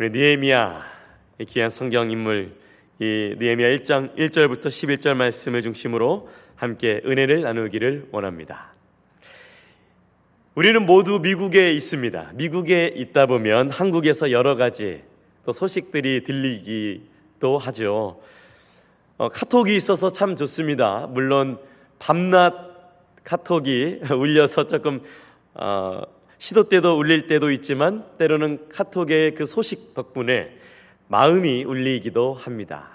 우리 느헤미야, 이 귀한 성경 인물, 이 느헤미야 1장 1절부터 11절 말씀을 중심으로 함께 은혜를 나누기를 원합니다. 우리는 모두 미국에 있습니다. 미국에 있다 보면 한국에서 여러 가지 또 소식들이 들리기도 하죠. 카톡이 있어서 참 좋습니다. 물론 밤낮 카톡이 울려서 조금 시도 때도 울릴 때도 있지만 때로는 카톡의 그 소식 덕분에 마음이 울리기도 합니다.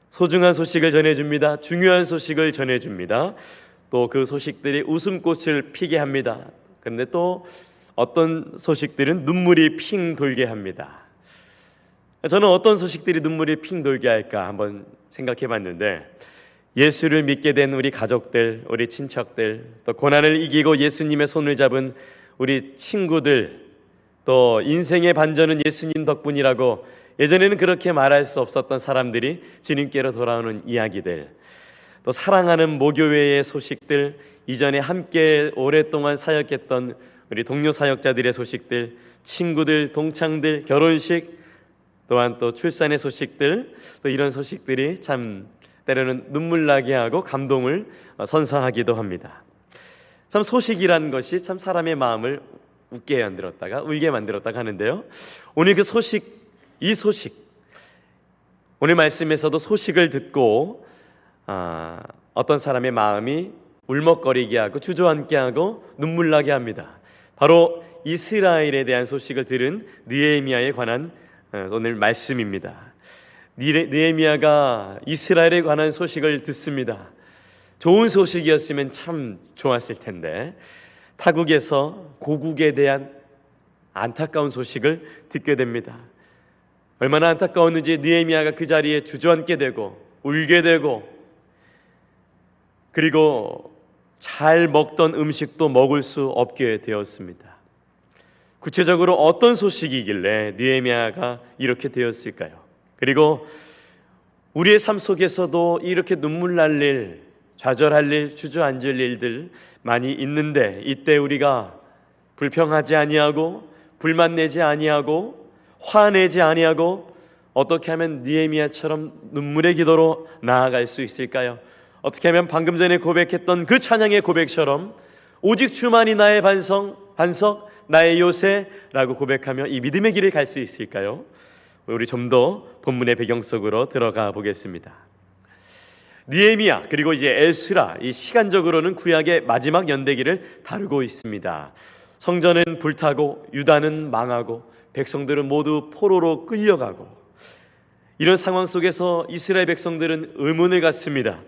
소중한 소식을 전해줍니다. 중요한 소식을 전해줍니다. 또 그 소식들이 웃음꽃을 피게 합니다. 그런데 또 어떤 소식들은 눈물이 핑 돌게 합니다. 저는 어떤 소식들이 눈물이 핑 돌게 할까 한번 생각해 봤는데, 예수를 믿게 된 우리 가족들, 우리 친척들, 또 고난을 이기고 예수님의 손을 잡은 우리 친구들, 또 인생의 반전은 예수님 덕분이라고 예전에는 그렇게 말할 수 없었던 사람들이 주님께로 돌아오는 이야기들, 또 사랑하는 모교회의 소식들, 이전에 함께 오랫동안 사역했던 우리 동료 사역자들의 소식들, 친구들, 동창들, 결혼식, 또한 또 출산의 소식들, 또 이런 소식들이 참 때로는 눈물 나게 하고 감동을 선사하기도 합니다. 참 소식이란 것이 참 사람의 마음을 웃게 만들었다가 울게 만들었다가 하는데요, 오늘 그 소식, 이 소식, 오늘 말씀에서도 소식을 듣고 어떤 사람의 마음이 울먹거리게 하고 주저앉게 하고 눈물 나게 합니다. 바로 이스라엘에 대한 소식을 들은 느헤미야에 관한 오늘 말씀입니다. 느헤미야가 이스라엘에 관한 소식을 듣습니다. 좋은 소식이었으면 참 좋았을 텐데 타국에서 고국에 대한 안타까운 소식을 듣게 됩니다. 얼마나 안타까웠는지 느헤미야가 그 자리에 주저앉게 되고 울게 되고, 그리고 잘 먹던 음식도 먹을 수 없게 되었습니다. 구체적으로 어떤 소식이길래 느헤미야가 이렇게 되었을까요? 그리고 우리의 삶 속에서도 이렇게 눈물 날 일, 좌절할 일, 주저앉을 일들 많이 있는데, 이때 우리가 불평하지 아니하고 불만 내지 아니하고 화내지 아니하고 어떻게 하면 느헤미야처럼 눈물의 기도로 나아갈 수 있을까요? 어떻게 하면 방금 전에 고백했던 그 찬양의 고백처럼 오직 주만이 나의 반석, 나의 요새라고 고백하며 이 믿음의 길을 갈 수 있을까요? 우리 좀 더 본문의 배경 속으로 들어가 보겠습니다. 느헤미야 그리고 이제 에스라, 이 시간적으로는 구약의 마지막 연대기를 다루고 있습니다. 성전은 불타고 유다는 망하고 백성들은 모두 포로로 끌려가고, 이런 상황 속에서 이스라엘 백성들은 의문을 갖습니다.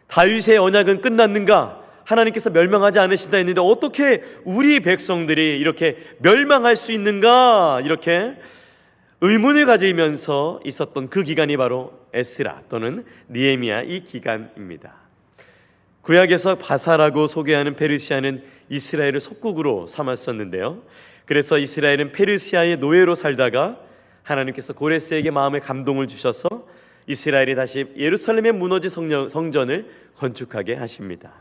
다윗의 언약은 끝났는가? 하나님께서 멸망하지 않으신다 했는데 어떻게 우리 백성들이 이렇게 멸망할 수 있는가? 이렇게 의문을 가지면서 있었던 그 기간이 바로 에스라 또는 느헤미야 이 기간입니다. 구약에서 바사라고 소개하는 페르시아는 이스라엘을 속국으로 삼았었는데요, 그래서 이스라엘은 페르시아의 노예로 살다가 하나님께서 고레스에게 마음의 감동을 주셔서 이스라엘이 다시 예루살렘에 무너진 성전을 건축하게 하십니다.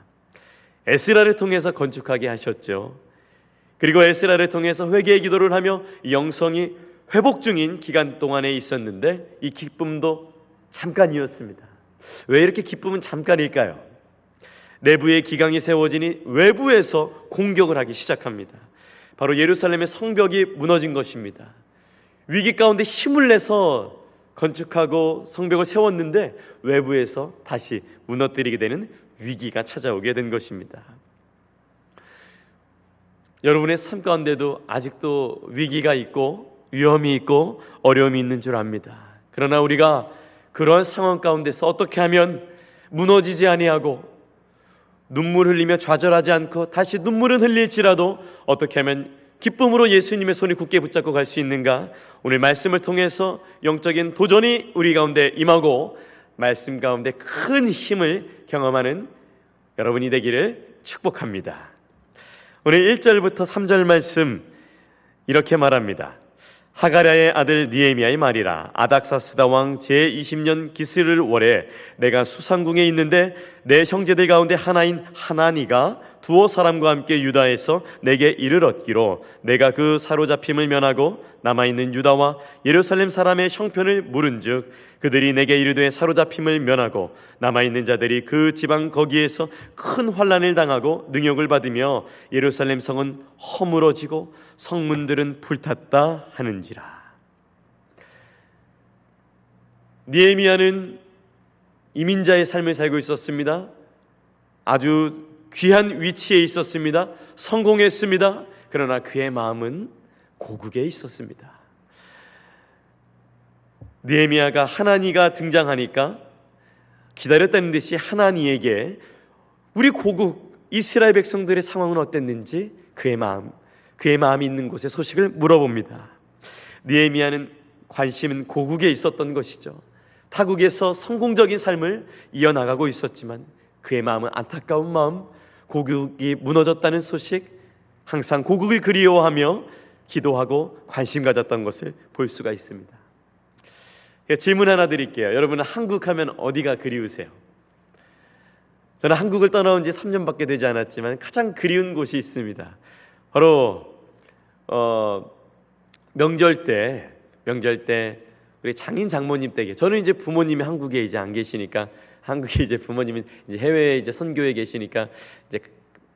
에스라를 통해서 건축하게 하셨죠. 그리고 에스라를 통해서 회개의 기도를 하며 영성이 회복 중인 기간 동안에 있었는데 이 기쁨도 잠깐이었습니다. 왜 이렇게 기쁨은 잠깐일까요? 내부의 기강이 세워지니 외부에서 공격을 하기 시작합니다. 바로 예루살렘의 성벽이 무너진 것입니다. 위기 가운데 힘을 내서 건축하고 성벽을 세웠는데 외부에서 다시 무너뜨리게 되는 위기가 찾아오게 된 것입니다. 여러분의 삶 가운데도 아직도 위기가 있고 위험이 있고 어려움이 있는 줄 압니다. 그러나 우리가 그러한 상황 가운데서 어떻게 하면 무너지지 아니하고 눈물 흘리며 좌절하지 않고 다시 눈물은 흘릴지라도 어떻게 하면 기쁨으로 예수님의 손을 굳게 붙잡고 갈 수 있는가? 오늘 말씀을 통해서 영적인 도전이 우리 가운데 임하고 말씀 가운데 큰 힘을 경험하는 여러분이 되기를 축복합니다. 오늘 1절부터 3절 말씀 이렇게 말합니다. 하가랴의 아들 느헤미야의 말이라. 아닥사스다 왕 제20년 기스를 월에 내가 수상궁에 있는데 내 형제들 가운데 하나인 하나니가 두어 사람과 함께 유다에서 내게 이를 얻기로 내가 그 사로잡힘을 면하고 남아있는 유다와 예루살렘 사람의 형편을 물은즉 그들이 내게 이르되 사로잡힘을 면하고 남아있는 자들이 그 지방 거기에서 큰 환난을 당하고 능욕을 받으며 예루살렘 성은 허물어지고 성문들은 불탔다 하는지라. 느헤미야는 이민자의 삶을 살고 있었습니다. 아주 귀한 위치에 있었습니다. 성공했습니다. 그러나 그의 마음은 고국에 있었습니다. 느헤미야가 하나니가 등장하니까 기다렸다는 듯이 하나니에게 우리 고국 이스라엘 백성들의 상황은 어땠는지 그의 마음이 있는 곳에 소식을 물어봅니다. 느헤미야는 관심은 고국에 있었던 것이죠. 타국에서 성공적인 삶을 이어나가고 있었지만 그의 마음은 안타까운 마음, 고국이 무너졌다는 소식, 항상 고국을 그리워하며 기도하고 관심 가졌던 것을 볼 수가 있습니다. 질문 하나 드릴게요. 여러분은 한국 하면 어디가 그리우세요? 저는 한국을 떠나온 지 3년밖에 되지 않았지만 가장 그리운 곳이 있습니다. 바로 명절 때 우리 장인 장모님 댁에, 저는 이제 부모님이 한국에 이제 안 계시니까, 한국에 이제 부모님은 이제 해외에 이제 선교에 계시니까 이제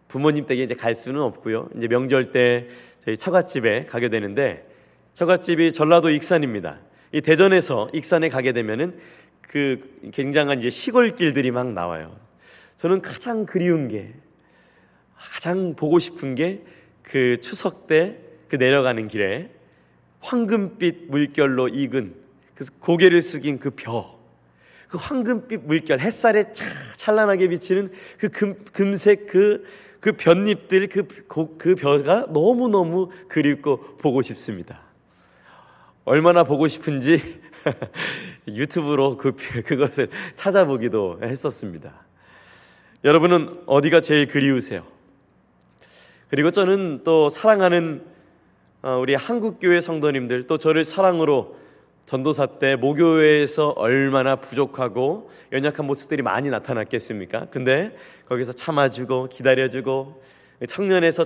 부모님 댁에 이제 갈 수는 없고요. 이제 명절 때 저희 처갓집에 가게 되는데, 처갓집이 전라도 익산입니다. 이 대전에서 익산에 가게 되면은 그 굉장한 이제 시골길들이 막 나와요. 저는 가장 그리운 게, 가장 보고 싶은 게 그 추석 때 그 내려가는 길에 황금빛 물결로 익은 그 고개를 숙인 그 벼, 그 황금빛 물결, 햇살에 찬란하게 비치는 그 금색 그 볏잎들, 그 벼가 너무너무 그립고 보고 싶습니다. 얼마나 보고 싶은지 유튜브로 그것을 찾아보기도 했었습니다. 여러분은 어디가 제일 그리우세요? 그리고 저는 또 사랑하는 우리 한국교회 성도님들, 또 저를 사랑으로 전도사 때 모교회에서 얼마나 부족하고 연약한 모습들이 많이 나타났겠습니까? 근데 거기서 참아주고 기다려주고 청년에서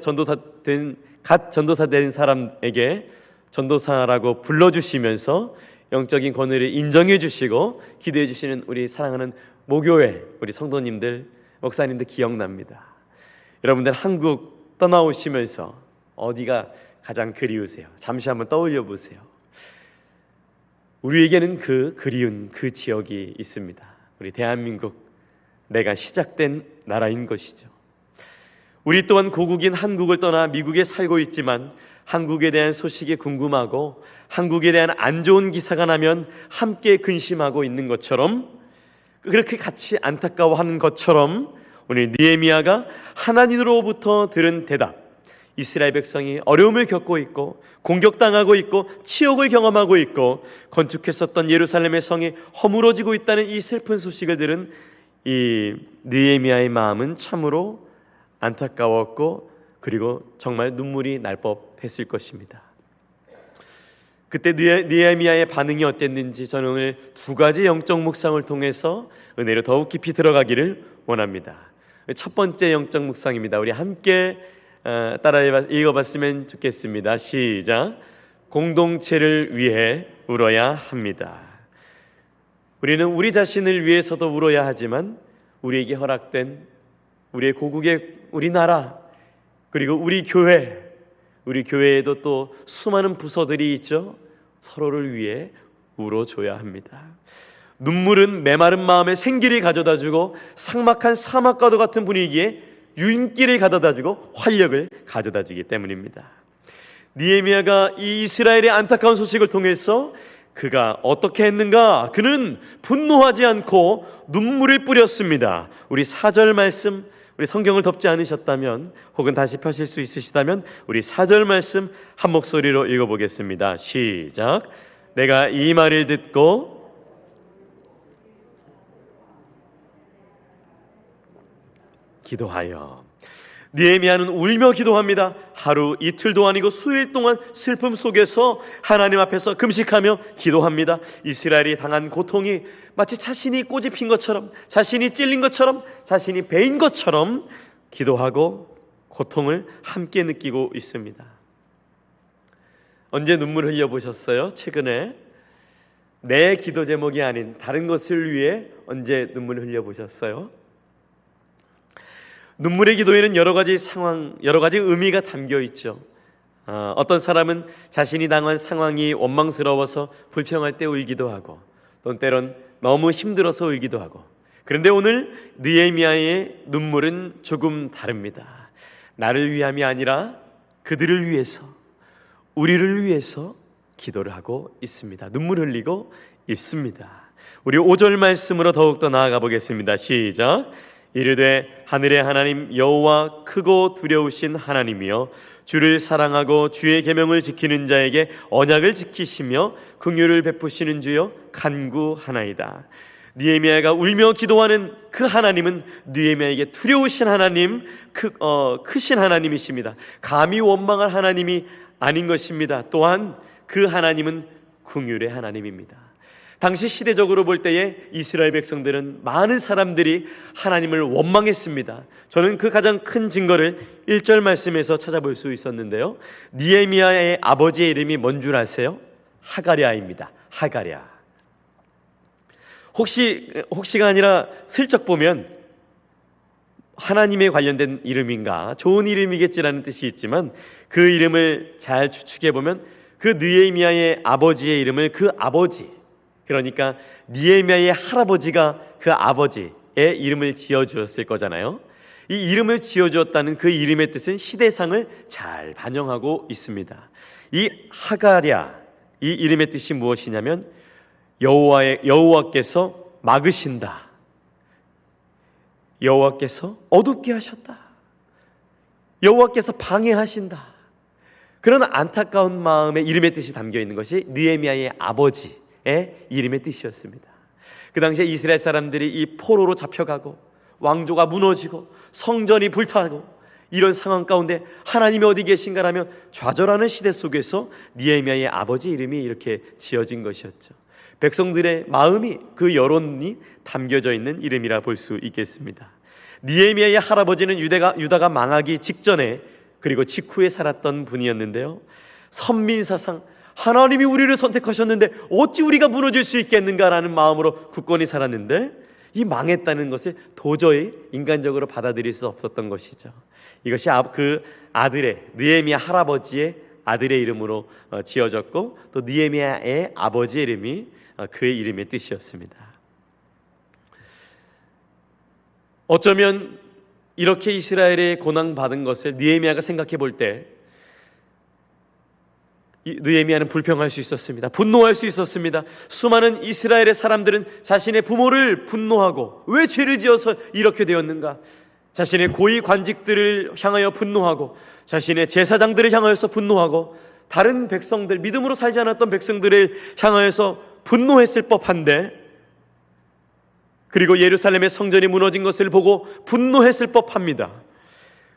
갓 전도사 된 사람에게 전도사라고 불러주시면서 영적인 권위를 인정해 주시고 기도해 주시는 우리 사랑하는 모교회 우리 성도님들, 목사님들 기억납니다. 여러분들 한국 떠나오시면서 어디가 가장 그리우세요? 잠시 한번 떠올려 보세요. 우리에게는 그 그리운 그 지역이 있습니다. 우리 대한민국, 내가 시작된 나라인 것이죠. 우리 또한 고국인 한국을 떠나 미국에 살고 있지만 한국에 대한 소식이 궁금하고 한국에 대한 안 좋은 기사가 나면 함께 근심하고 있는 것처럼, 그렇게 같이 안타까워하는 것처럼 오늘 느헤미야가 하나님으로부터 들은 대답, 이스라엘 백성이 어려움을 겪고 있고 공격당하고 있고 치욕을 경험하고 있고 건축했었던 예루살렘의 성이 허물어지고 있다는 이 슬픈 소식을 들은 이 느헤미야의 마음은 참으로 안타까웠고 그리고 정말 눈물이 날 법했을 것입니다. 그때 느헤미야의 반응이 어땠는지 저는 오늘 두 가지 영적 묵상을 통해서 은혜로 더욱 깊이 들어가기를 원합니다. 첫 번째 영적 묵상입니다. 우리 함께 따라 읽어봤으면 좋겠습니다. 시작. 공동체를 위해 울어야 합니다. 우리는 우리 자신을 위해서도 울어야 하지만 우리에게 허락된 우리의 고국의 우리나라, 그리고 우리 교회에도 또 수많은 부서들이 있죠. 서로를 위해 울어줘야 합니다. 눈물은 메마른 마음에 생기를 가져다주고 삭막한 사막과도 같은 분위기에 윤기를 가져다주고 활력을 가져다주기 때문입니다. 느헤미야가 이 이스라엘의 안타까운 소식을 통해서 그가 어떻게 했는가? 그는 분노하지 않고 눈물을 뿌렸습니다. 우리 4절 말씀, 우리 성경을 덮지 않으셨다면 혹은 다시 펴실 수 있으시다면 우리 4절 말씀 한 목소리로 읽어보겠습니다. 시작. 내가 이 말을 듣고 기도하여 느헤미야는 울며 기도합니다. 하루 이틀도 아니고 수일 동안 슬픔 속에서 하나님 앞에서 금식하며 기도합니다. 이스라엘이 당한 고통이 마치 자신이 꼬집힌 것처럼, 자신이 찔린 것처럼, 자신이 베인 것처럼 기도하고 고통을 함께 느끼고 있습니다. 언제 눈물 흘려보셨어요? 최근에 내 기도 제목이 아닌 다른 것을 위해 언제 눈물 흘려보셨어요? 눈물의 기도에는 여러 가지 상황, 여러 가지 의미가 담겨 있죠. 어떤 사람은 자신이 당한 상황이 원망스러워서 불평할 때 울기도 하고, 또 때론 너무 힘들어서 울기도 하고. 그런데 오늘 느헤미야의 눈물은 조금 다릅니다. 나를 위함이 아니라 그들을 위해서, 우리를 위해서 기도를 하고 있습니다. 눈물 흘리고 있습니다. 우리 5절 말씀으로 더욱더 나아가 보겠습니다. 시작. 이르되 하늘의 하나님 여호와 크고 두려우신 하나님이여, 주를 사랑하고 주의 계명을 지키는 자에게 언약을 지키시며 긍휼을 베푸시는 주여 간구하나이다. 느헤미야가 울며 기도하는 그 하나님은 느헤미야에게 두려우신 하나님, 크신 하나님이십니다. 감히 원망할 하나님이 아닌 것입니다. 또한 그 하나님은 긍휼의 하나님입니다. 당시 시대적으로 볼 때에 이스라엘 백성들은 많은 사람들이 하나님을 원망했습니다. 저는 그 가장 큰 증거를 1절 말씀에서 찾아볼 수 있었는데요. 느헤미야의 아버지의 이름이 뭔 줄 아세요? 하가랴입니다. 하가랴. 혹시가 아니라 슬쩍 보면 하나님에 관련된 이름인가, 좋은 이름이겠지라는 뜻이 있지만 그 이름을 잘 추측해 보면 그 느헤미야의 아버지의 이름을 그 아버지, 그러니까 느헤미야의 할아버지가 그 아버지의 이름을 지어주었을 거잖아요. 이 이름을 지어주었다는 그 이름의 뜻은 시대상을 잘 반영하고 있습니다. 이 하가랴, 이 이름의 뜻이 무엇이냐면 여호와께서 막으신다, 여호와께서 어둡게 하셨다, 여호와께서 방해하신다, 그런 안타까운 마음의 이름의 뜻이 담겨 있는 것이 느헤미야의 아버지의 이름의 뜻이었습니다. 그 당시에 이스라엘 사람들이 이 포로로 잡혀가고 왕조가 무너지고 성전이 불타고 이런 상황 가운데 하나님이 어디 계신가라며 좌절하는 시대 속에서 느헤미야의 아버지 이름이 이렇게 지어진 것이었죠. 백성들의 마음이, 그 여론이 담겨져 있는 이름이라 볼 수 있겠습니다. 느헤미야의 할아버지는 유다가 망하기 직전에 그리고 직후에 살았던 분이었는데요, 선민사상, 하나님이 우리를 선택하셨는데 어찌 우리가 무너질 수 있겠는가라는 마음으로 굳건히 살았는데 이 망했다는 것을 도저히 인간적으로 받아들일 수 없었던 것이죠. 이것이 그 아들의, 느헤미야 할아버지의 아들의 이름으로 지어졌고, 또 느헤미야의 아버지의 이름이 그의 이름의 뜻이었습니다. 어쩌면 이렇게 이스라엘의 고난받은 것을 느헤미야가 생각해 볼 때 느헤미야는 불평할 수 있었습니다. 분노할 수 있었습니다. 수많은 이스라엘의 사람들은 자신의 부모를 분노하고 왜 죄를 지어서 이렇게 되었는가, 자신의 고위 관직들을 향하여 분노하고 자신의 제사장들을 향하여서 분노하고 다른 백성들, 믿음으로 살지 않았던 백성들을 향하여서 분노했을 법한데, 그리고 예루살렘의 성전이 무너진 것을 보고 분노했을 법합니다.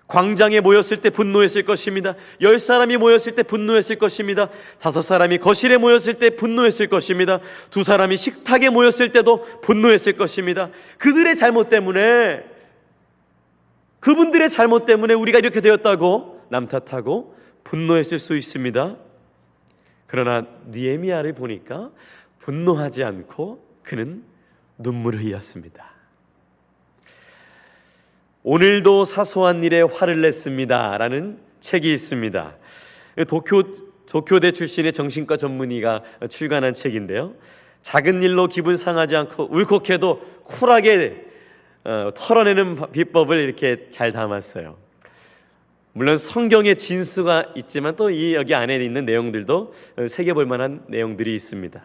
광장에 모였을 때 분노했을 것입니다. 10사람이 모였을 때 분노했을 것입니다. 5사람이 거실에 모였을 때 분노했을 것입니다. 2사람이 식탁에 모였을 때도 분노했을 것입니다. 그들의 잘못 때문에, 그분들의 잘못 때문에 우리가 이렇게 되었다고 남 탓하고 분노했을 수 있습니다. 그러나 느헤미야를 보니까 분노하지 않고 그는 눈물을 흘렸습니다. 오늘도 사소한 일에 화를 냈습니다 라는 책이 있습니다. 도쿄대 출신의 정신과 전문의가 출간한 책인데요, 작은 일로 기분 상하지 않고 울컥해도 쿨하게 털어내는 비법을 이렇게 잘 담았어요. 물론 성경의 진수가 있지만 또 여기 안에 있는 내용들도 새겨볼 만한 내용들이 있습니다.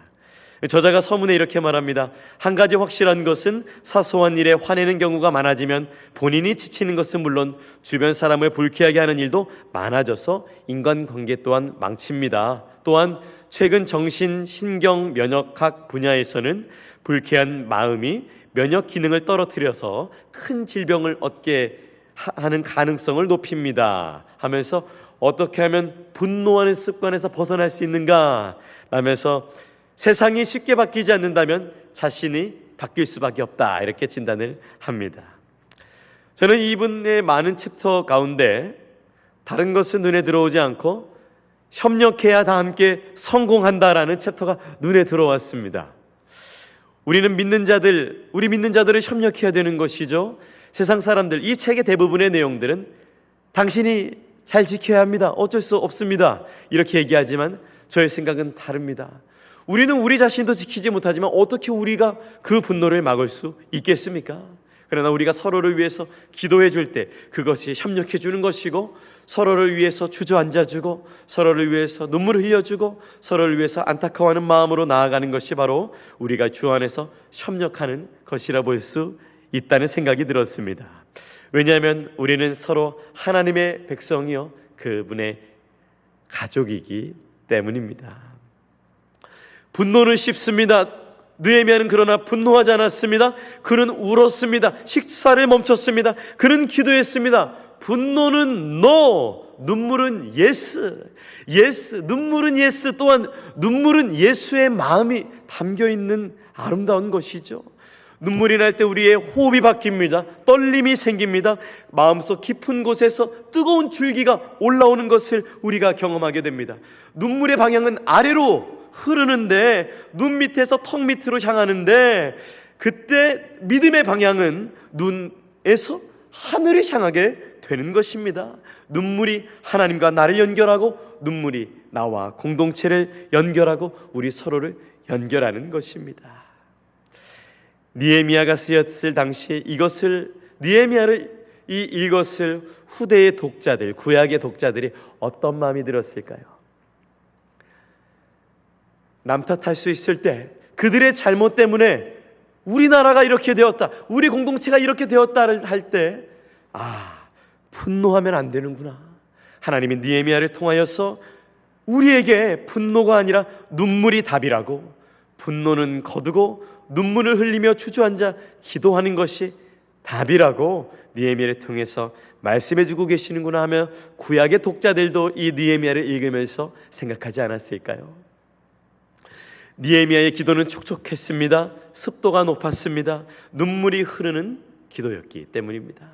저자가 서문에 이렇게 말합니다. 한 가지 확실한 것은 사소한 일에 화내는 경우가 많아지면 본인이 지치는 것은 물론 주변 사람을 불쾌하게 하는 일도 많아져서 인간관계 또한 망칩니다. 또한 최근 정신, 신경, 면역학 분야에서는 불쾌한 마음이 면역 기능을 떨어뜨려서 큰 질병을 얻게 하는 가능성을 높입니다 하면서 어떻게 하면 분노하는 습관에서 벗어날 수 있는가 라면서 세상이 쉽게 바뀌지 않는다면 자신이 바뀔 수밖에 없다 이렇게 진단을 합니다. 저는 이분의 많은 챕터 가운데 다른 것은 눈에 들어오지 않고 협력해야 다 함께 성공한다라는 챕터가 눈에 들어왔습니다. 우리 믿는 자들을 협력해야 되는 것이죠. 세상 사람들, 이 책의 대부분의 내용들은 당신이 잘 지켜야 합니다, 어쩔 수 없습니다 이렇게 얘기하지만 저의 생각은 다릅니다. 우리는 우리 자신도 지키지 못하지만 어떻게 우리가 그 분노를 막을 수 있겠습니까? 그러나 우리가 서로를 위해서 기도해 줄 때 그것이 협력해 주는 것이고, 서로를 위해서 주저앉아 주고, 서로를 위해서 눈물을 흘려주고, 서로를 위해서 안타까워하는 마음으로 나아가는 것이 바로 우리가 주 안에서 협력하는 것이라 볼 수 있다는 생각이 들었습니다. 왜냐하면 우리는 서로 하나님의 백성이요 그분의 가족이기 때문입니다. 분노는 쉽습니다. 느헤미야는 그러나 분노하지 않았습니다. 그는 울었습니다. 식사를 멈췄습니다. 그는 기도했습니다. 분노는 no, 눈물은 yes. 눈물은 yes. 또한 눈물은 예수의 마음이 담겨있는 아름다운 것이죠. 눈물이 날 때 우리의 호흡이 바뀝니다. 떨림이 생깁니다. 마음속 깊은 곳에서 뜨거운 줄기가 올라오는 것을 우리가 경험하게 됩니다. 눈물의 방향은 아래로 흐르는데 눈 밑에서 턱 밑으로 향하는데, 그때 믿음의 방향은 눈에서 하늘을 향하게 되는 것입니다. 눈물이 하나님과 나를 연결하고, 눈물이 나와 공동체를 연결하고 우리 서로를 연결하는 것입니다. 느헤미야가 쓰였을 당시에 느헤미야를 이것을 후대의 독자들, 구약의 독자들이 어떤 마음이 들었을까요? 남 탓할 수 있을 때, 그들의 잘못 때문에 우리나라가 이렇게 되었다, 우리 공동체가 이렇게 되었다를 할 때, 분노하면 안 되는구나. 하나님이 느헤미야를 통하여서 우리에게 분노가 아니라 눈물이 답이라고, 분노는 거두고 눈물을 흘리며 주저앉아 기도하는 것이 답이라고 느헤미야를 통해서 말씀해주고 계시는구나 하며 구약의 독자들도 이 느헤미야를 읽으면서 생각하지 않았을까요? 느헤미야의 기도는 촉촉했습니다. 습도가 높았습니다. 눈물이 흐르는 기도였기 때문입니다.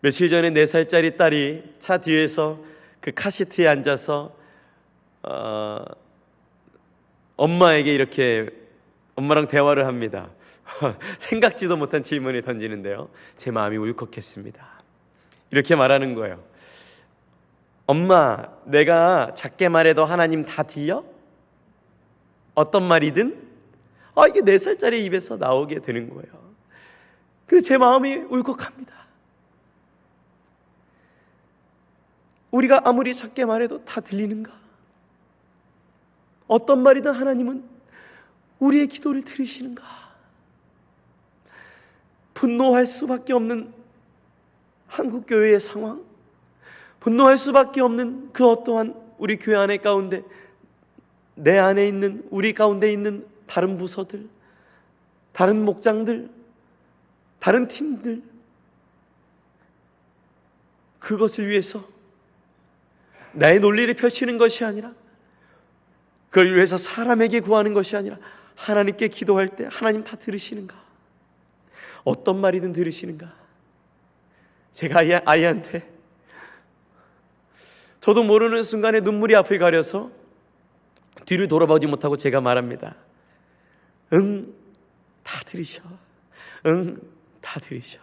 며칠 전에 4살짜리 딸이 차 뒤에서 그 카시트에 앉아서 엄마에게 이렇게 엄마랑 대화를 합니다. 생각지도 못한 질문을 던지는데요, 제 마음이 울컥했습니다. 이렇게 말하는 거예요. 엄마, 내가 작게 말해도 하나님 다 들려? 어떤 말이든 이게 4살짜리 입에서 나오게 되는 거예요. 그래서 제 마음이 울컥합니다. 우리가 아무리 작게 말해도 다 들리는가? 어떤 말이든 하나님은 우리의 기도를 들으시는가? 분노할 수밖에 없는 한국교회의 상황, 분노할 수밖에 없는 그 어떠한 우리 교회 안에 가운데, 내 안에 있는, 우리 가운데 있는 다른 부서들, 다른 목장들, 다른 팀들, 그것을 위해서 나의 논리를 펼치는 것이 아니라, 그걸 위해서 사람에게 구하는 것이 아니라 하나님께 기도할 때 하나님 다 들으시는가? 어떤 말이든 들으시는가? 제가 아이한테 저도 모르는 순간에 눈물이 앞을 가려서 뒤를 돌아보지 못하고 제가 말합니다. 응, 다 들으셔. 응, 다 들으셔.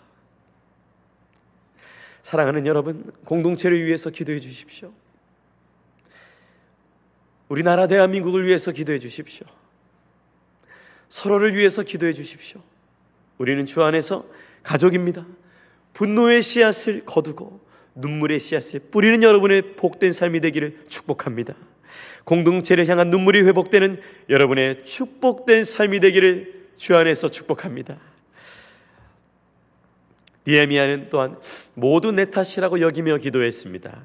사랑하는 여러분, 공동체를 위해서 기도해 주십시오. 우리나라 대한민국을 위해서 기도해 주십시오. 서로를 위해서 기도해 주십시오. 우리는 주 안에서 가족입니다. 분노의 씨앗을 거두고 눈물의 씨앗을 뿌리는 여러분의 복된 삶이 되기를 축복합니다. 공동체를 향한 눈물이 회복되는 여러분의 축복된 삶이 되기를 주 안에서 축복합니다. 느헤미야는 또한 모두 내 탓이라고 여기며 기도했습니다.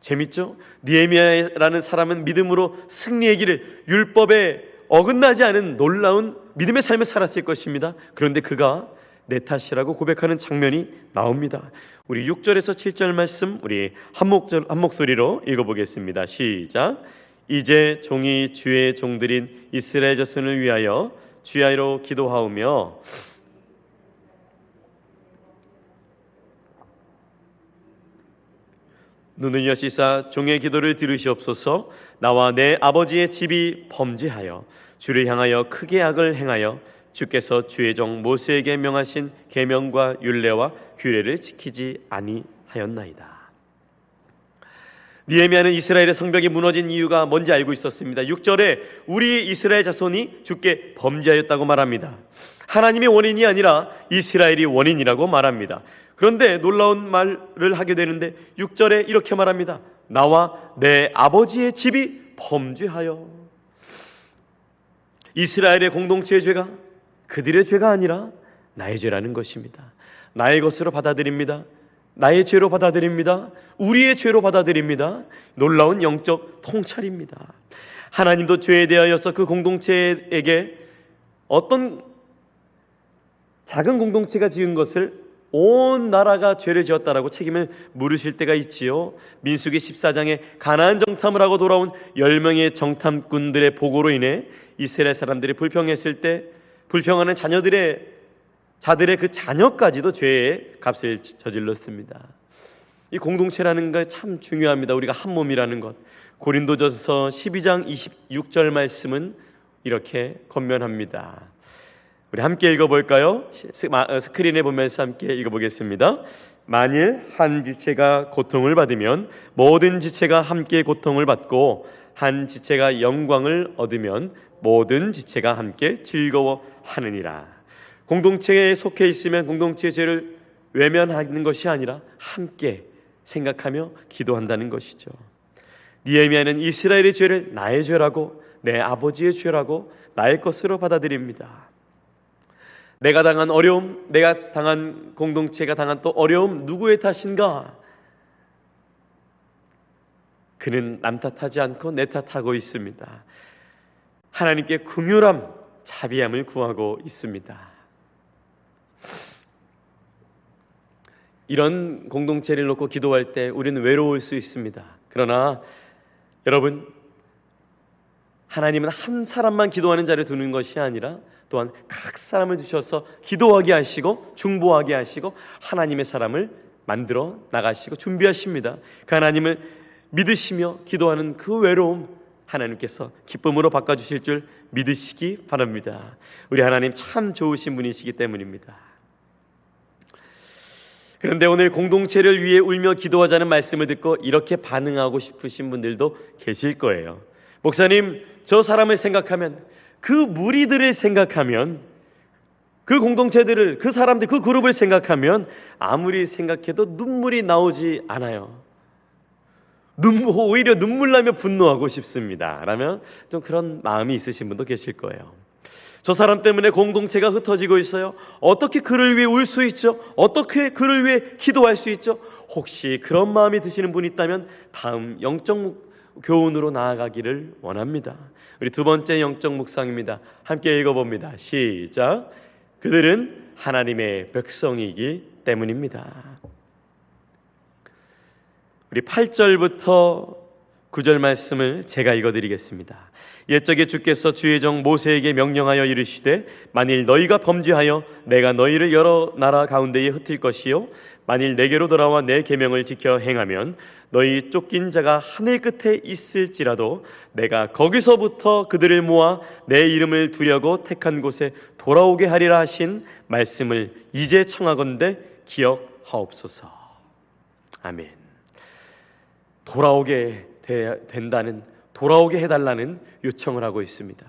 재밌죠? 느헤미야라는 사람은 믿음으로 승리의 길을, 율법에 어긋나지 않은 놀라운 믿음의 삶을 살았을 것입니다. 그런데 그가 내 탓이라고 고백하는 장면이 나옵니다. 우리 6절에서 7절 말씀 우리 한 목소리로 읽어보겠습니다. 시작. 이제 종이 주의 종들인 이스라엘 자손을 위하여 주야로 기도하오며 눈을 여시사 종의 기도를 들으시옵소서. 나와 내 아버지의 집이 범죄하여 주를 향하여 크게 악을 행하여 주께서 주의 종 모세에게 명하신 계명과 율례와 규례를 지키지 아니하였나이다. 느헤미야는 이스라엘의 성벽이 무너진 이유가 뭔지 알고 있었습니다. 6절에 우리 이스라엘 자손이 주께 범죄하였다고 말합니다. 하나님의 원인이 아니라 이스라엘이 원인이라고 말합니다. 그런데 놀라운 말을 하게 되는데 6절에 이렇게 말합니다. 나와 내 아버지의 집이 범죄하여. 이스라엘의 공동체의 죄가 그들의 죄가 아니라 나의 죄라는 것입니다. 나의 것으로 받아들입니다. 나의 죄로 받아들입니다. 우리의 죄로 받아들입니다. 놀라운 영적 통찰입니다. 하나님도 죄에 대하여서 그 공동체에게 어떤 작은 공동체가 지은 것을 온 나라가 죄를 지었다라고 책임을 물으실 때가 있지요. 민수기 14장에 가나안 정탐을 하고 돌아온 10명의 정탐꾼들의 보고로 인해 이스라엘 사람들이 불평했을 때 불평하는 자들의 그 자녀까지도 죄의 값을 저질렀습니다. 이 공동체라는 게 참 중요합니다. 우리가 한 몸이라는 것. 고린도전서 12장 26절 말씀은 이렇게 권면합니다. 우리 함께 읽어볼까요? 스크린에 보면서 함께 읽어보겠습니다. 만일 한 지체가 고통을 받으면 모든 지체가 함께 고통을 받고 한 지체가 영광을 얻으면 모든 지체가 함께 즐거워하느니라. 공동체에 속해 있으면 공동체의 죄를 외면하는 것이 아니라 함께 생각하며 기도한다는 것이죠. 느헤미야는 이스라엘의 죄를 나의 죄라고 내 아버지의 죄라고 나의 것으로 받아들입니다. 내가 당한 어려움, 내가 당한 공동체가 당한 또 어려움 누구의 탓인가? 그는 남 탓하지 않고 내 탓하고 있습니다. 하나님께 긍휼함, 자비함을 구하고 있습니다. 이런 공동체를 놓고 기도할 때 우리는 외로울 수 있습니다. 그러나 여러분, 하나님은 한 사람만 기도하는 자리에 두는 것이 아니라 또한 각 사람을 주셔서 기도하게 하시고 중보하게 하시고 하나님의 사람을 만들어 나가시고 준비하십니다. 그 하나님을 믿으시며 기도하는 그 외로움 하나님께서 기쁨으로 바꿔주실 줄 믿으시기 바랍니다. 우리 하나님 참 좋으신 분이시기 때문입니다. 그런데 오늘 공동체를 위해 울며 기도하자는 말씀을 듣고 이렇게 반응하고 싶으신 분들도 계실 거예요. 목사님, 저 사람을 생각하면, 그 무리들을 생각하면, 그 공동체들을, 그 사람들, 그 그룹을 생각하면 아무리 생각해도 눈물이 나오지 않아요. 오히려 눈물 나며 분노하고 싶습니다 라면 좀 그런 마음이 있으신 분도 계실 거예요. 저 사람 때문에 공동체가 흩어지고 있어요. 어떻게 그를 위해 울 수 있죠? 어떻게 그를 위해 기도할 수 있죠? 혹시 그런 마음이 드시는 분이 있다면 다음 영적 교훈으로 나아가기를 원합니다. 우리 두 번째 영적 묵상입니다. 함께 읽어봅니다. 시작. 그들은 하나님의 백성이기 때문입니다. 우리 8절부터 9절 말씀을 제가 읽어드리겠습니다. 옛적에 주께서 주의 종 모세에게 명령하여 이르시되 만일 너희가 범죄하여 내가 너희를 여러 나라 가운데에 흩을 것이요 만일 내게로 돌아와 내 계명을 지켜 행하면 너희 쫓긴 자가 하늘 끝에 있을지라도 내가 거기서부터 그들을 모아 내 이름을 두려고 택한 곳에 돌아오게 하리라 하신 말씀을 이제 청하건대 기억하옵소서. 아멘. 돌아오게 된다는, 돌아오게 해달라는 요청을 하고 있습니다.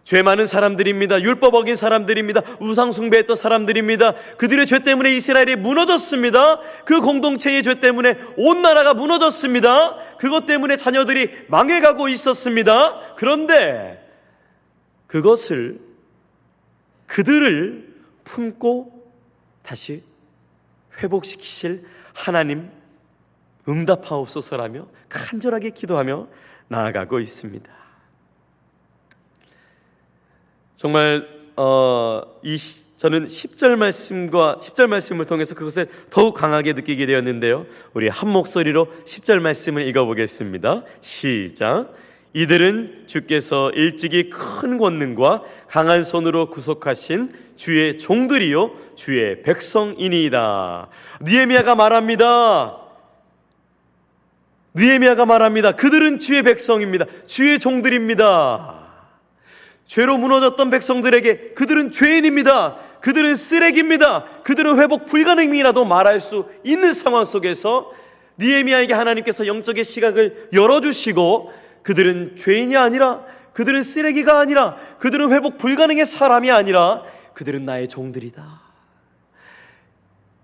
죄 많은 사람들입니다. 율법 어긴 사람들입니다. 우상 숭배했던 사람들입니다. 그들의 죄 때문에 이스라엘이 무너졌습니다. 그 공동체의 죄 때문에 온 나라가 무너졌습니다. 그것 때문에 자녀들이 망해가고 있었습니다. 그런데 그들을 품고 다시 회복시키실 하나님 응답하옵소서라며 간절하게 기도하며 나아가고 있습니다. 정말 저는 10절 말씀을 통해서 그것을 더욱 강하게 느끼게 되었는데요. 우리 한 목소리로 10절 말씀을 읽어보겠습니다. 시작. 이들은 주께서 일찍이 큰 권능과 강한 손으로 구속하신 주의 종들이요 주의 백성이니이다. 느헤미야가 말합니다. 그들은 주의 백성입니다. 주의 종들입니다. 죄로 무너졌던 백성들에게 그들은 죄인입니다. 그들은 쓰레기입니다. 그들은 회복 불가능이라도 말할 수 있는 상황 속에서 느헤미야에게 하나님께서 영적의 시각을 열어주시고 그들은 죄인이 아니라, 그들은 쓰레기가 아니라, 그들은 회복 불가능의 사람이 아니라 그들은 나의 종들이다,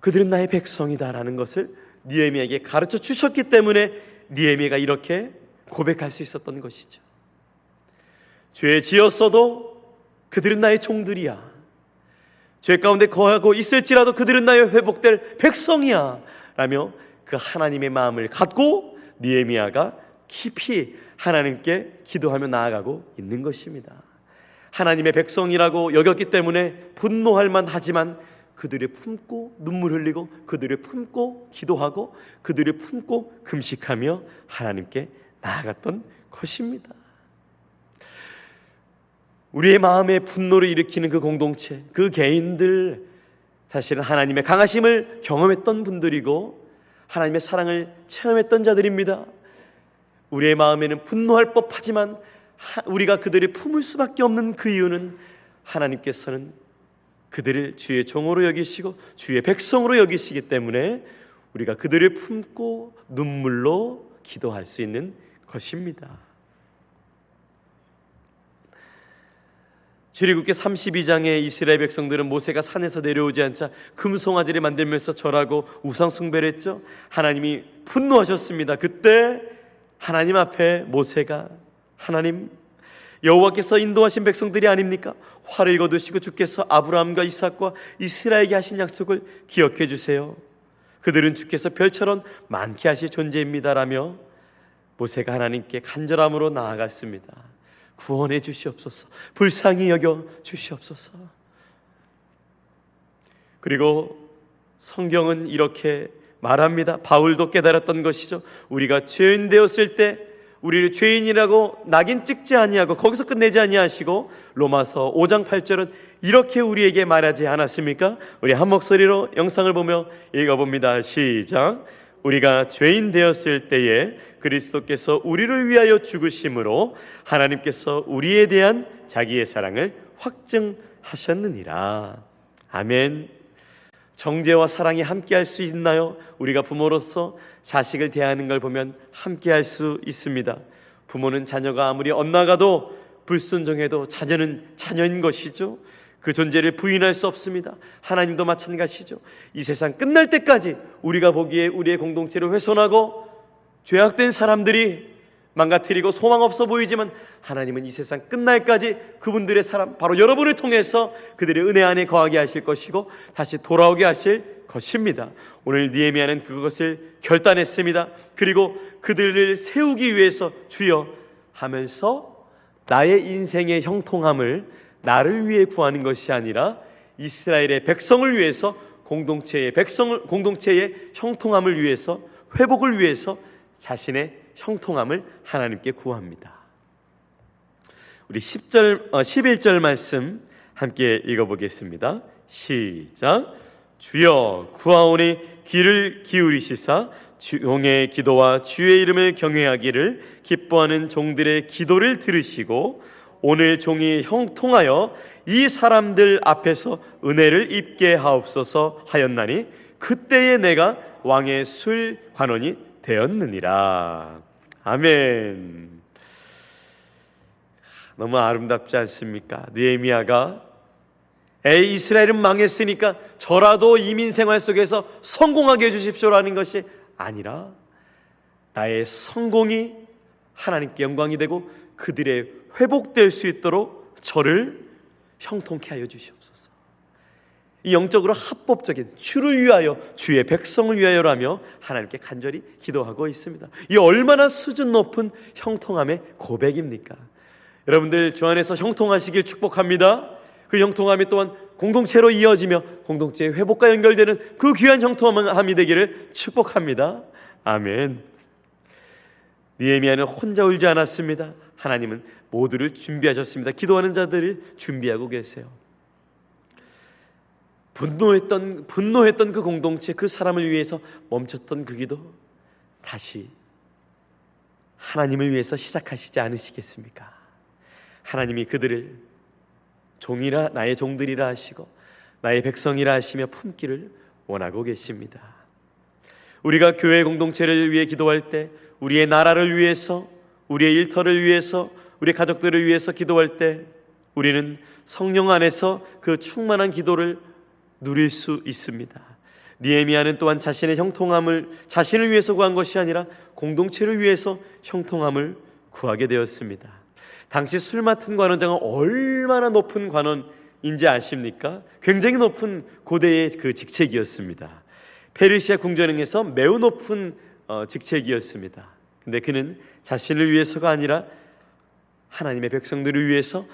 그들은 나의 백성이다라는 것을 느헤미야에게 가르쳐 주셨기 때문에 느헤미야가 이렇게 고백할 수 있었던 것이죠. 죄 지었어도 그들은 나의 종들이야, 죄 가운데 거하고 있을지라도 그들은 나의 회복될 백성이야 라며 그 하나님의 마음을 갖고 느헤미야가 깊이 하나님께 기도하며 나아가고 있는 것입니다. 하나님의 백성이라고 여겼기 때문에 분노할 만하지만 그들을 품고 눈물 흘리고 그들을 품고 기도하고 그들을 품고 금식하며 하나님께 나아갔던 것입니다. 우리의 마음에 분노를 일으키는 그 공동체, 그 개인들, 사실은 하나님의 강하심을 경험했던 분들이고 하나님의 사랑을 체험했던 자들입니다. 우리의 마음에는 분노할 법하지만 우리가 그들을 품을 수밖에 없는 그 이유는 하나님께서는 그들을 주의 종으로 여기시고 주의 백성으로 여기시기 때문에 우리가 그들을 품고 눈물로 기도할 수 있는 것입니다. 출애굽기 32장에 이스라엘 백성들은 모세가 산에서 내려오지 않자 금송아지를 만들면서 절하고 우상 숭배를 했죠. 하나님이 분노하셨습니다. 그때 하나님 앞에 모세가, 하나님, 여호와께서 인도하신 백성들이 아닙니까? 활을 거두시고 주께서 아브라함과 이삭과 이스라엘에게 하신 약속을 기억해 주세요. 그들은 주께서 별처럼 많게 하실 존재입니다라며 모세가 하나님께 간절함으로 나아갔습니다. 구원해 주시옵소서, 불쌍히 여겨 주시옵소서. 그리고 성경은 이렇게 말합니다. 바울도 깨달았던 것이죠. 우리가 죄인 되었을 때 우리를 죄인이라고 낙인 찍지 아니하고 거기서 끝내지 아니하시고 로마서 5장 8절은 이렇게 우리에게 말하지 않았습니까? 우리 한 목소리로 영상을 보며 읽어봅니다. 시작. 우리가 죄인 되었을 때에 그리스도께서 우리를 위하여 죽으심으로 하나님께서 우리에 대한 자기의 사랑을 확증하셨느니라. 아멘. 정죄와 사랑이 함께할 수 있나요? 우리가 부모로서 자식을 대하는 걸 보면 함께할 수 있습니다. 부모는 자녀가 아무리 엇나가도 불순종해도 자녀는 자녀인 것이죠. 그 존재를 부인할 수 없습니다. 하나님도 마찬가지죠. 이 세상 끝날 때까지 우리가 보기에 우리의 공동체를 훼손하고 죄악된 사람들이 망가뜨리고 소망 없어 보이지만 하나님은 이 세상 끝날까지 그분들의 사람, 바로 여러분을 통해서 그들의 은혜 안에 거하게 하실 것이고 다시 돌아오게 하실 것입니다. 오늘 느헤미야는 그것을 결단했습니다. 그리고 그들을 세우기 위해서 주여 하면서 나의 인생의 형통함을 나를 위해 구하는 것이 아니라 이스라엘의 백성을 위해서, 공동체의 형통함을 위해서, 회복을 위해서 자신의 형통함을 하나님께 구합니다. 우리 11절 말씀 함께 읽어보겠습니다. 시작. 주여 구하오니 귀를 기울이시사 종의 기도와 주의 이름을 경외하기를 기뻐하는 종들의 기도를 들으시고 오늘 종이 형통하여 이 사람들 앞에서 은혜를 입게 하옵소서 하였나니 그때에 내가 왕의 술 관원이 되었느니라. 아멘. 너무 아름답지 않습니까? 느헤미야가 이스라엘은 망했으니까 저라도 이민 생활 속에서 성공하게 해주십시오라는 것이 아니라 나의 성공이 하나님께 영광이 되고 그들의 회복될 수 있도록 저를 형통케 하여 주시옵소서. 이 영적으로 합법적인 주를 위하여, 주의 백성을 위하여라며 하나님께 간절히 기도하고 있습니다. 이 얼마나 수준 높은 형통함의 고백입니까? 여러분들 주 안에서 형통하시길 축복합니다. 그 형통함이 또한 공동체로 이어지며 공동체의 회복과 연결되는 그 귀한 형통함이 되기를 축복합니다. 아멘. 느헤미야는 혼자 울지 않았습니다. 하나님은 모두를 준비하셨습니다. 기도하는 자들을 준비하고 계세요. 분노했던 그 공동체, 그 사람을 위해서 멈췄던 그 기도, 다시 하나님을 위해서 시작하시지 않으시겠습니까? 하나님이 그들을 나의 종들이라 하시고 나의 백성이라 하시며 품기를 원하고 계십니다. 우리가 교회 공동체를 위해 기도할 때, 우리의 나라를 위해서, 우리의 일터를 위해서, 우리 가족들을 위해서 기도할 때 우리는 성령 안에서 그 충만한 기도를 누릴 수 있습니다. 느헤미야는 또한 자신의 형통함을 자신을 위해서 구한 것이 아니라 공동체를 위해서 형통함을 구하게 되었습니다. 당시 술 맡은 관원장은 얼마나 높은 관원인지 아십니까? 굉장히 높은 고대의 그 직책이었습니다. 페르시아 궁전에서 매우 높은 직책이었습니다. 근데 그는 자신을 위해서가 아니라 하나님의 백성들을 위해서,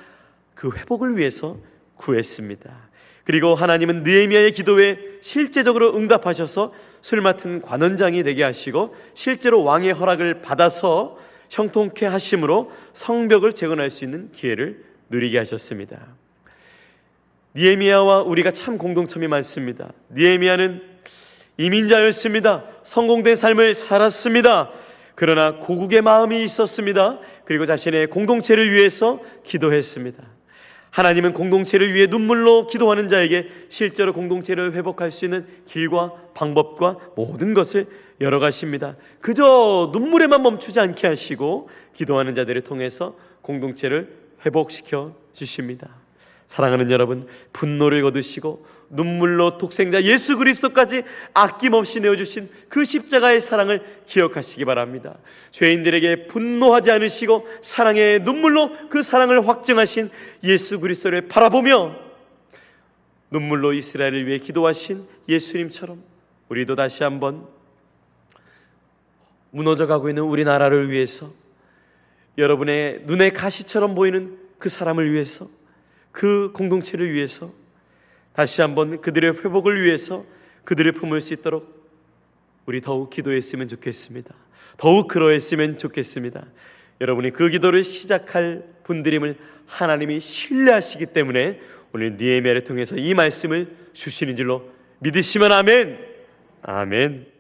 그 회복을 위해서 구했습니다. 그리고 하나님은 느헤미야의 기도에 실제적으로 응답하셔서 술 맡은 관원장이 되게 하시고 실제로 왕의 허락을 받아서 형통케 하심으로 성벽을 재건할 수 있는 기회를 누리게 하셨습니다. 느헤미야와 우리가 참 공동점이 많습니다. 느헤미야는 이민자였습니다. 성공된 삶을 살았습니다. 그러나 고국의 마음이 있었습니다. 그리고 자신의 공동체를 위해서 기도했습니다. 하나님은 공동체를 위해 눈물로 기도하는 자에게 실제로 공동체를 회복할 수 있는 길과 방법과 모든 것을 열어가십니다. 그저 눈물에만 멈추지 않게 하시고 기도하는 자들을 통해서 공동체를 회복시켜 주십니다. 사랑하는 여러분, 분노를 거두시고 눈물로 독생자 예수 그리스도까지 아낌없이 내어주신 그 십자가의 사랑을 기억하시기 바랍니다. 죄인들에게 분노하지 않으시고 사랑의 눈물로 그 사랑을 확증하신 예수 그리스도를 바라보며 눈물로 이스라엘을 위해 기도하신 예수님처럼 우리도 다시 한번 무너져가고 있는 우리나라를 위해서, 여러분의 눈에 가시처럼 보이는 그 사람을 위해서, 그 공동체를 위해서 다시 한번 그들의 회복을 위해서 그들을 품을 수 있도록 우리 더욱 기도했으면 좋겠습니다. 더욱 그러했으면 좋겠습니다. 여러분이 그 기도를 시작할 분들임을 하나님이 신뢰하시기 때문에 오늘 느헤미야를 통해서 이 말씀을 주시는 줄로 믿으시면 아멘. 아멘.